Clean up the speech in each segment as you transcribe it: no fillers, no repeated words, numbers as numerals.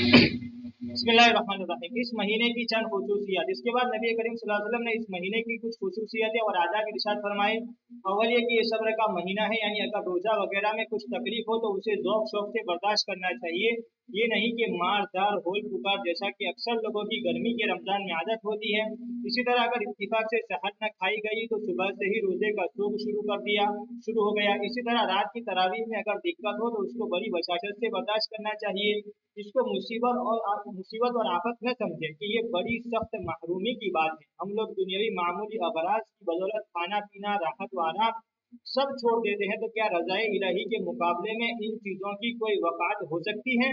बिस्मिल्लाहिर्रहमानिर्रहीम। इस महीने की चंद खुसूसियात। इसके बाद नबी करीम सल्लल्लाहु अलैहि वसल्लम ने इस महीने की कुछ खुसूसियतें और आदाब इरशाद फरमाए। अव्वल ये कि ये सब्र का महीना है, यानी अगर रोजा वगैरह में कुछ तकलीफ हो तो उसे ज़ौक शौक से बर्दाश्त करना चाहिए। ये नहीं कि मार दार होल पुकार जैसा कि अक्सर लोगों की गर्मी के रमजान में आदत होती है। इसी तरह अगर इत्तिफाक से सहर न खाई गई तो सुबह से ही रोजे का शौक शुरू हो गया। इसी तरह रात की तरावीह में अगर दिक्कत हो तो उसको बड़ी बशाशत से बर्दाश्त करना चाहिए। इसको मुसीबत और आफत न समझे कि ये बड़ी सख्त महरूमी की बात है। हम लोग दुनियावी मामूली अगराज की बदौलत खाना पीना, राहत व आराम सब छोड़ देते हैं, तो क्या रज़ाए इलाही के मुकाबले में इन चीज़ों की कोई वक़ात हो सकती है?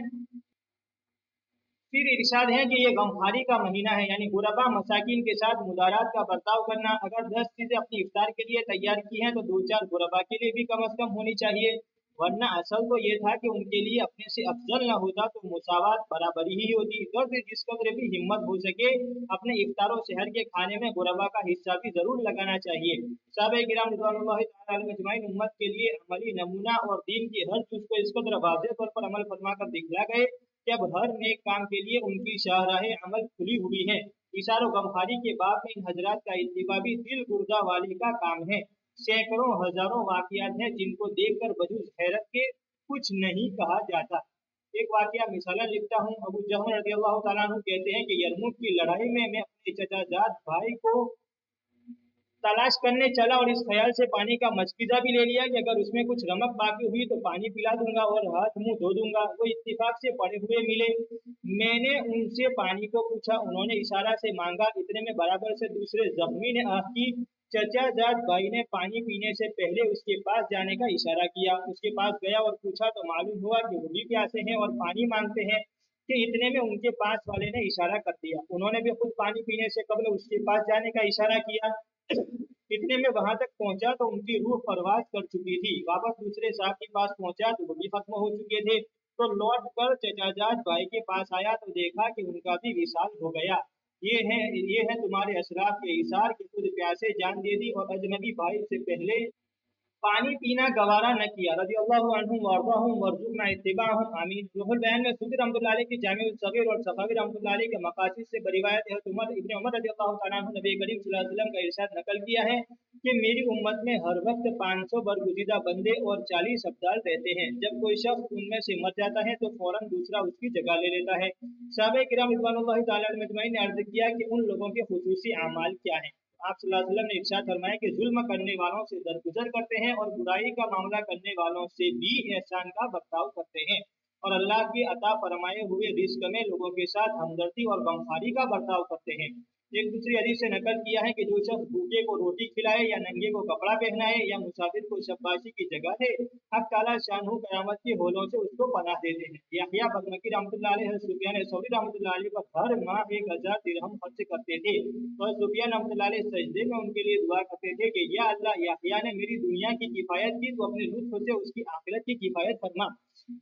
फिर इरशाद है कि ये गमखारी का महीना है, यानी गुरबा मसाकिन के साथ मुदारात का बर्ताव करना। अगर 10 चीज़ें अपनी इफ्तार के लिए तैयार की हैं तो 2-4 गुरबा के लिए भी कम अज़ कम होनी चाहिए, वरना असल तो ये था कि उनके लिए अपने से अफजल न होता तो मुसावात बराबरी ही होती। तो जिस कदर भी हिम्मत हो सके अपने इफ्तार और शहर के खाने में गुरबा का हिस्सा भी जरूर लगाना चाहिए। सहाबा किराम रिज़वानुल्लाहि तआला अलैहिम अजमाइन उम्मत के लिए अमली नमूना और दीन की हर चीज़ को इस कदर वाज़ेह तौर पर अमल फरमा कर दिखला गए कि अब हर नेक काम के लिए उनकी शाहराह अमल खुली हुई है। इशारों गमखारी के बाब में इन हजरात का इत्तिबा भी दिल गुर्दा वाली का काम है। सैकड़ों हजारों वाक़ियात हैं जिनको देखकर बजूज़ हैरत के कुछ नहीं कहा जाता। एक वाक़या मिसालन लिखता हूँ। अबू जहल रज़ियल्लाहु ताला अन्हु कहते हैं कि यरमुक की लड़ाई में मैं अपने चचाजाद भाई को तलाश करने चला और इस ख्याल से पानी का मशकिज़ा भी ले लिया कि अगर उसमें कुछ रमक बाकी हुई तो पानी पिला दूंगा और हाथ मुंह धो दूंगा। वो इत्तिफाक से पड़े हुए मिले। मैंने उनसे पानी को पूछा, उन्होंने इशारा से मांगा। इतने में बराबर से दूसरे जख्मी ने आह की। चचाजाद भाई ने पानी पीने से पहले उसके पास जाने का इशारा किया। उसके पास गया और पूछा तो मालूम हुआ कि वो भी प्यासे हैं और पानी मांगते हैं कि इतने में उनके पास वाले ने इशारा कर दिया। उन्होंने भी खुद पानी पीने से कबल उसके पास जाने का इशारा किया। इतने में वहां तक पहुंचा तो उनकी रूह परवाज कर चुकी थी। वापस दूसरे साहब के पास पहुंचा तो वो भी खत्म हो चुके थे। तो लौट कर चचाजाद भाई के पास आया तो देखा कि उनका भी विशाल हो गया। ये है तुम्हारे अशराफ के इशार कि खुद प्यासे जान दे दी और अजनबी भाई से पहले पानी पीना गवारा न किया। रज़ियल्लाहु अन्हुम वअरज़ाहुम वरज़ुक़ना इत्तिबाअहुम आमीन। रूहुल बयान में सूदी रहमतुल्लाह अलैह की जामिउस सगीर और सखावी रहमतुल्लाह अलैह के मकासिद से रिवायत है। इब्न उमर रज़ियल्लाहु तआला अन्हु नबी करीम सल्लल्लाहु अलैहि वसल्लम का इरशाद नकल किया है कि मेरी उम्मत में हर वक्त 500 बरगुज़ीदा बंदे और 40 अब्दाल रहते हैं। जब कोई शख्स उनमें से मर जाता है तो फौरन दूसरा उसकी जगह ले लेता है। सहाबा किराम रिज़वानुल्लाहि तआला अलैहिम अजमईन ने अर्ज़ किया कि उन लोगों के खुसूसी अमाल क्या हैं। आप सल्लल्लाहु अलैहि वसल्लम ने इरशाद फरमाया कि जुल्म करने वालों से दरगुजर करते हैं और बुराई का मामला करने वालों से भी एहसान का बर्ताव करते हैं और अल्लाह की अता फरमाए हुए रिस्क में लोगों के साथ हमदर्दी और गमखारी का बर्ताव करते हैं। एक दूसरी हदीस से नकल किया है कि जो शख्स भूखे को रोटी खिलाए या नंगे को कपड़ा पहनाए या मुसाफिर को शब्बाशी की जगह दे, हक ताला शानहू कयामत के होलों से उसको पनाह देते हैं। यहया बगमकी रहमतुल्लाह अलैह सुफियान सौरी रहमतुल्लाह अलैह पर हर माह 1000 दिरहम खर्च करते थे और सुफियान रहमतुल्लाह अलैह सजदे में उनके लिए दुआ करते थे कि या अल्लाह, यहया ने मेरी दुनिया की किफायत की तो अपने लुत्फ से उसकी आखिरत की किफायत फरमा।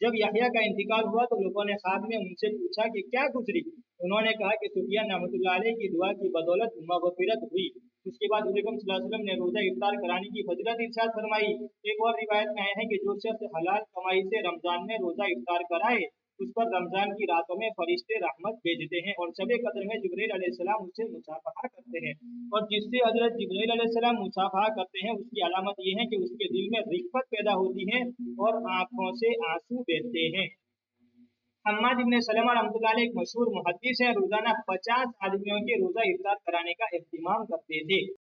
जब यहया का इंतकाल हुआ तो लोगों ने ख्वाब में उनसे पूछा कि क्या गुजरी। उन्होंने कहा कि सुफियान रहमतुल्लाह अलैह की दुआ की बदौलत मगफिरत हुई। उसके बाद हुज़ूर अकरम सल्लल्लाहु अलैहि वसल्लम ने रोजा इफ्तार कराने की फजीलत इरशाद फरमाई। एक और रिवायत में आया है कि जो शख्स हलाल कमाई से रमजान में रोजा इफ्तार कराए उस पर रमजान की रातों में फरिश्ते रहमत भेजते हैं और शब कद्र में जिब्रील अलैहिस्सलाम उससे मुसाफहा करते हैं और जिससे हजरत जिब्रील अलैहिस्सलाम मुसाफहा करते हैं उसकी अलामत ये है कि उसके दिल में रिफ़्क़त पैदा होती है और आंखों से आंसू बहते हैं। हम्माद इब्न सलमा रहमतुल्लाह अलैह एक मशहूर मुहद्दिस है। रोजाना 50 आदमियों के रोजा इफ्तार कराने का एहतिमाम करते थे।